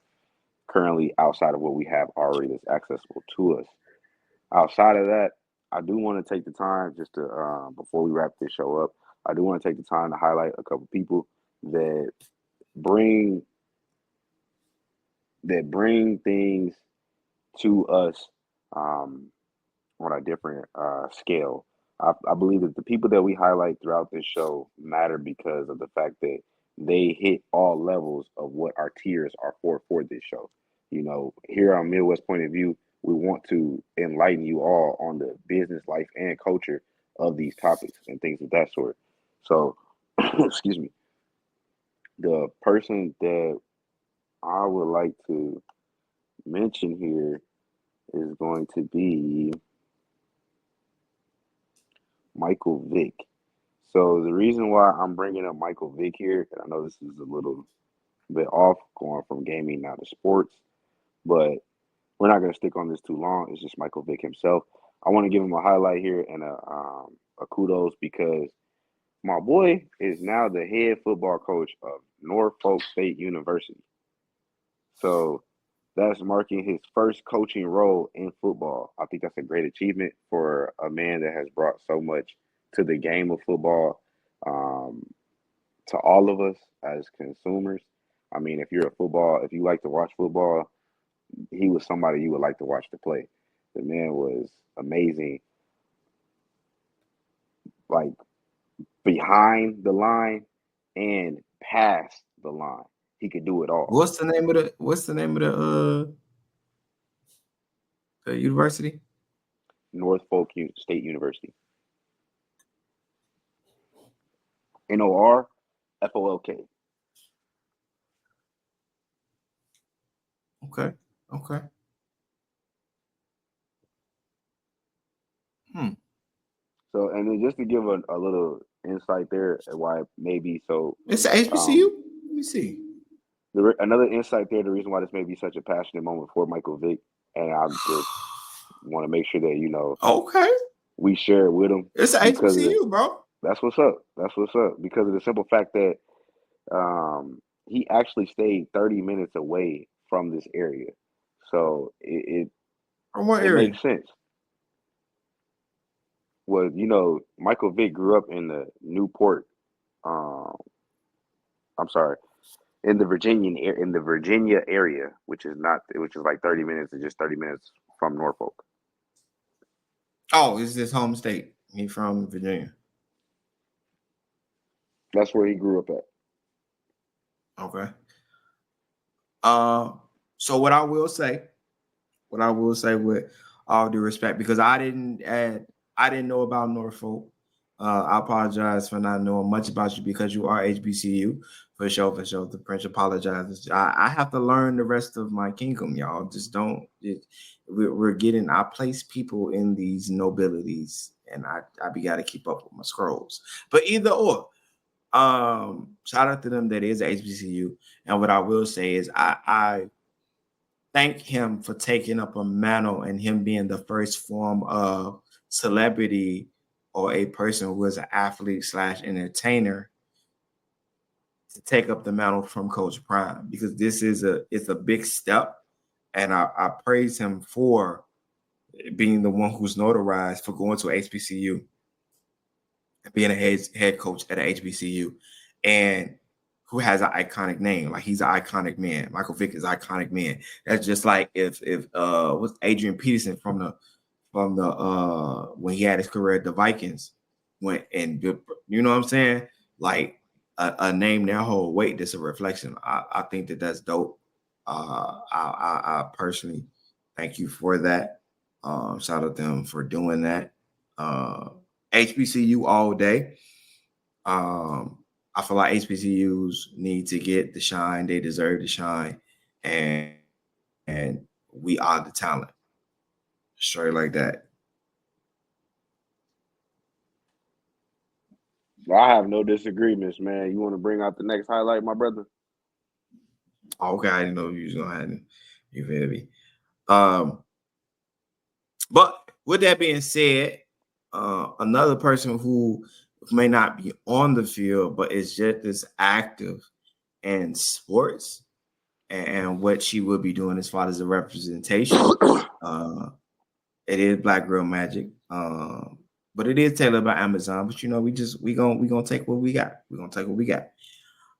Currently, outside of what we have already that's accessible to us. Outside of that, I do want to take the time just to before we wrap this show up, I do want to take the time to highlight a couple people that bring things to us on a different scale. I believe that the people that we highlight throughout this show matter because of the fact that they hit all levels of what our tiers are for this show. You know, here on Midwest Point of View, we want to enlighten you all on the business life and culture of these topics and things of that sort. So, excuse me, the person that I would like to mention here is going to be Michael Vick. So the reason why I'm bringing up Michael Vick here, and I know this is a little bit off going from gaming now to sports, but we're not going to stick on this too long. It's just Michael Vick himself. I want to give him a highlight here and a kudos because my boy is now the head football coach of Norfolk State University. So that's marking his first coaching role in football. I think that's a great achievement for a man that has brought so much to the game of football, um, to all of us as consumers. I mean, if you like to watch football, he was somebody you would like to watch to play. The man was amazing, like behind the line and past the line. He could do it all.
What's the name of the university?
Norfolk State University. Norfolk.
Okay. Okay.
So, and then just to give a little insight there, why it may be so.
It's a HBCU. Let me see.
Another insight there, the reason why this may be such a passionate moment for Michael Vick, and I just want to make sure that
Okay,
we share it with him.
It's a HBCU, bro.
That's what's up. That's what's up. Because of the simple fact that he actually stayed 30 minutes away from this area, so
From what
it
area?
makes sense. Well, Michael Vick grew up in the Newport. I'm sorry, in the Virginia area, which is like 30 minutes to just 30 minutes from Norfolk.
Oh, it's his home state. He's from Virginia.
That's where he grew up at.
Okay. So what I will say with all due respect, because I didn't know about Norfolk. I apologize for not knowing much about you because you are HBCU for sure, for sure. The Prince apologizes. I have to learn the rest of my kingdom, y'all. Just don't. We're getting. I place people in these nobilities, and I be got to keep up with my scrolls. But either or, shout out to them that is HBCU. And what I will say is, I thank him for taking up a mantle and him being the first form of celebrity or a person who is an athlete slash entertainer to take up the mantle from Coach Prime, because this is it's a big step, and I praise him for being the one who's notarized for going to HBCU and being a head coach at a HBCU, and who has an iconic name. Like, he's an iconic man. Michael Vick is an iconic man. That's just like if what's Adrian Peterson from the when he had his career at the Vikings went, and you know what I'm saying? Like a name that hold weight that's a reflection. I think that's dope. I personally thank you for that. Shout out to them for doing that. HBCU all day. I feel like HBCUs need to get the shine they deserve to shine, and we are the talent, straight like that.
I have no disagreements, man. You want to bring out the next highlight, my brother?
Okay, I didn't know you was gonna have it. You feel me? Um, but with that being said, another person who may not be on the field but is just as active in sports and what she will be doing as far as the representation. Uh, it is Black Girl Magic, but it is tailored by Amazon. But you know, we gonna take what we got. We're gonna take what we got.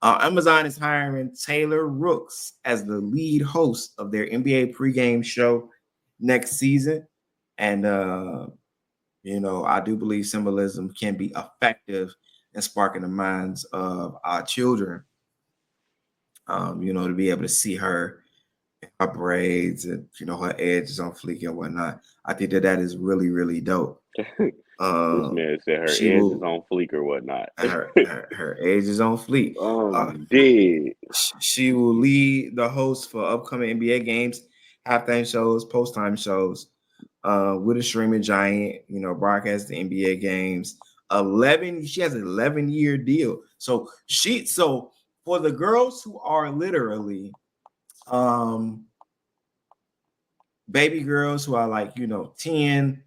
Amazon is hiring Taylor Rooks as the lead host of their NBA pregame show next season, and you know, I do believe symbolism can be effective in sparking the minds of our children. You know, to be able to see her braids and, you know, her edges on fleek and whatnot. I think that is really, really dope.
This man said her
She
edge is
will
on fleek or whatnot.
her edges on fleek.
Dead.
She will lead the host for upcoming NBA games, halftime shows, post time shows, with a streaming giant. You know, broadcast the NBA games. She has an 11-year deal. So for the girls who are literally baby girls who are like, you know, 10,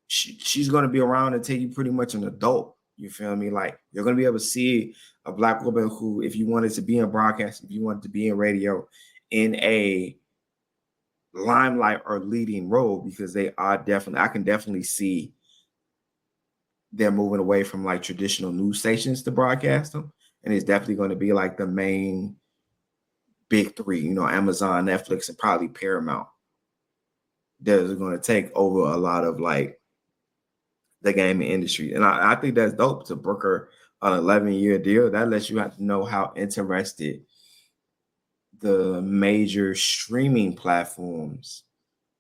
she's going to be around until you pretty much an adult. You feel me? Like, you're going to be able to see a Black woman who, if you wanted to be in broadcast, if you wanted to be in radio, in a limelight or leading role, because they are definitely, I can definitely see they're moving away from like traditional news stations to broadcast them. And it's definitely going to be like the main big three, you know, Amazon, Netflix, and probably Paramount, that is going to take over a lot of like the gaming industry. And I think that's dope to book her an 11-year deal. That lets you have to know how interested the major streaming platforms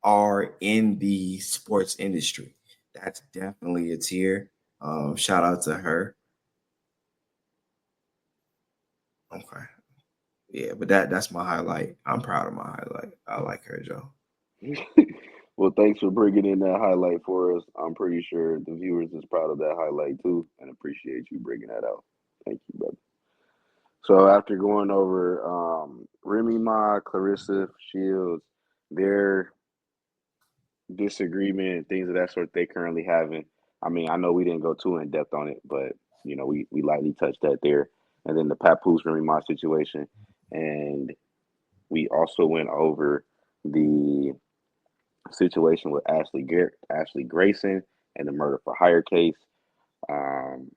are in the sports industry. That's definitely a tier. Shout out to her. Okay. Yeah, but that's my highlight. I'm proud of my highlight. I like her, Joe.
Well, thanks for bringing in that highlight for us. I'm pretty sure the viewers is proud of that highlight too, and appreciate you bringing that out. Thank you, brother. So after going over Remy Ma, Clarissa Shields, their disagreement, things of that sort they currently having. I mean, I know we didn't go too in depth on it, but you know, we lightly touched that there. And then the Papoose Remy Ma situation, and we also went over the situation with Ashley Grayson and the murder for hire case. Um,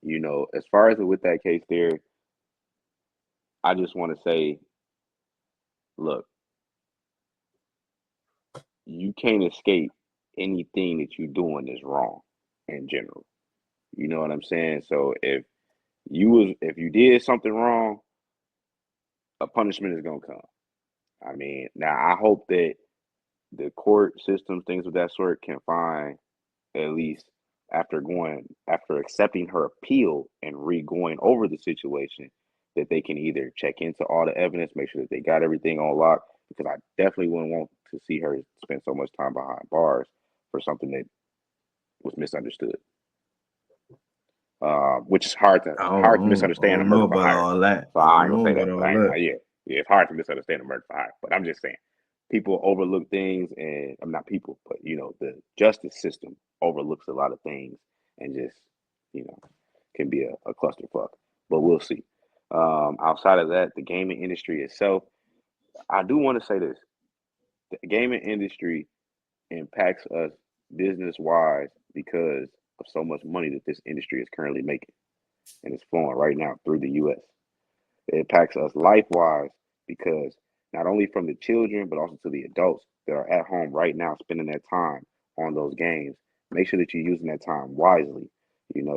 you know, as far as with that case there, I just want to say, look, you can't escape anything that you're doing is wrong in general. You know what I'm saying? So if if you did something wrong, a punishment is gonna come. I mean, now I hope that the court systems, things of that sort, can find, at least after accepting her appeal and re-going over the situation, that they can either check into all the evidence, make sure that they got everything on lock, because I definitely wouldn't want to see her spend so much time behind bars for something that was misunderstood. Which is hard to
I
misunderstand a
don't know
murder for
about
hire.
all that.
So
I
I
don't
ain't gonna
know
say
about
that, but
all that.
yeah, it's hard to misunderstand a murder for hire. But I'm just saying, people overlook things, and I'm not people, but the justice system overlooks a lot of things, and just can be a clusterfuck. But we'll see. Outside of that, the gaming industry itself, I do want to say this: the gaming industry impacts us business wise because of so much money that this industry is currently making, and it's flowing right now through the U.S. It impacts us life wise because not only from the children, but also to the adults that are at home right now spending their time on those games. Make sure that you're using that time wisely.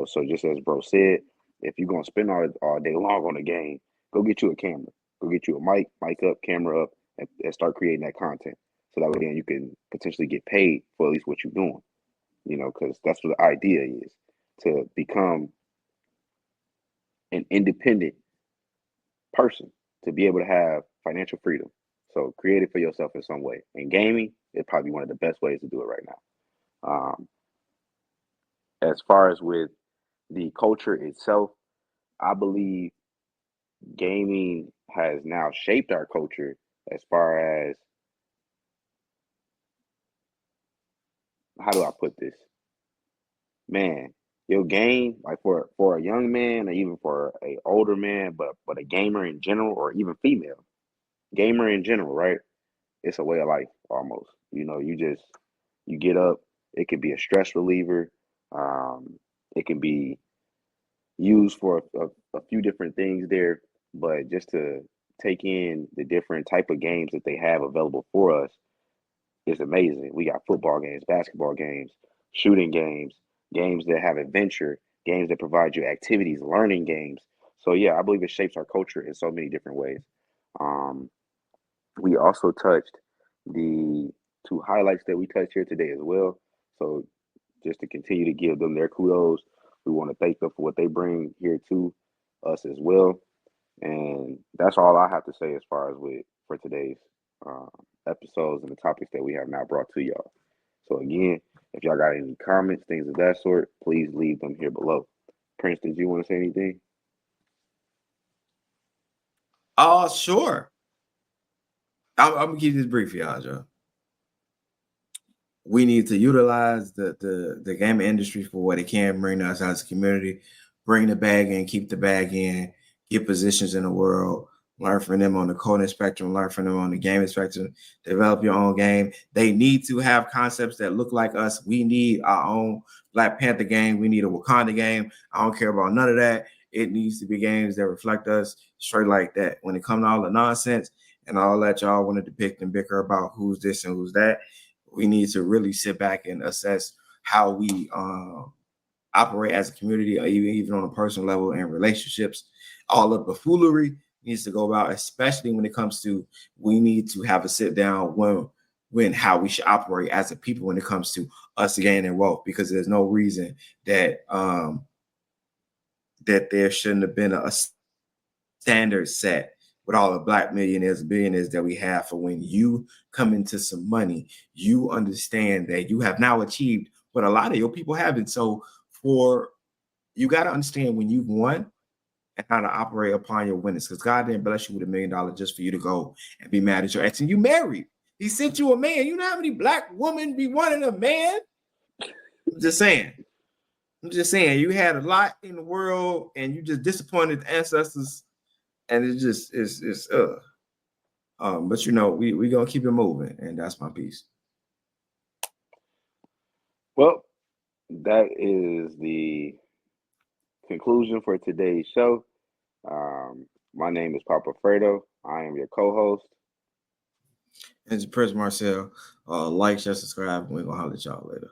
So just as bro said, if you're gonna spend all day long on a game, go get you a camera. Go get you a mic up, camera up, and start creating that content. So that way then you can potentially get paid for at least what you're doing. Because that's what the idea is, to become an independent person, to be able to have financial freedom. So create it for yourself in some way. And gaming is probably one of the best ways to do it right now. As far as with the culture itself, I believe gaming has now shaped our culture as far as, how do I put this? Man, your game, like for a young man or even for a older man, but a gamer in general, or even female, gamer in general, right? It's a way of life almost. You get up. It could be a stress reliever. It can be used for a few different things there, but just to take in the different type of games that they have available for us is amazing. We got football games, basketball games, shooting games, games that have adventure, games that provide you activities, learning games. So yeah, I believe it shapes our culture in so many different ways. Um, we also touched the two highlights that we touched here today as well. So just to continue to give them their kudos, we want to thank them for what they bring here to us as well. And that's all I have to say as far as for today's uh, episodes and the topics that we have now brought to y'all. So again, if y'all got any comments, things of that sort, please leave them here below. Prince, did you want to say anything?
Sure. I'm gonna keep this brief, y'all, Joe. We need to utilize the gaming industry for what it can bring to us as a community. Bring the bag in, keep the bag in, get positions in the world, learn from them on the coding spectrum, learn from them on the gaming spectrum, develop your own game. They need to have concepts that look like us. We need our own Black Panther game. We need a Wakanda game. I don't care about none of that. It needs to be games that reflect us straight like that. When it comes to all the nonsense and all that y'all want to depict and bicker about who's this and who's that, we need to really sit back and assess how we operate as a community, or even on a personal level and relationships. All of the foolery needs to go about, especially when it comes to, we need to have a sit down when how we should operate as a people when it comes to us gaining wealth, because there's no reason that that there shouldn't have been a standard set with all the Black millionaires and billionaires that we have. For when you come into some money, you understand that you have now achieved what a lot of your people haven't. So you got to understand when you've won and how to operate upon your winnings, because God didn't bless you with $1 million just for you to go and be mad at your ex. And you married. He sent you a man. You know how many Black women be wanting a man? I'm just saying. You had a lot in the world and you just disappointed the ancestors, and it just is but we gonna keep it moving, and that's my piece.
Well, that is the conclusion for today's show. My name is Papa Fredo. I am your co-host.
And it's Prince Marcel. Like, share, subscribe, and we're gonna holler at y'all later.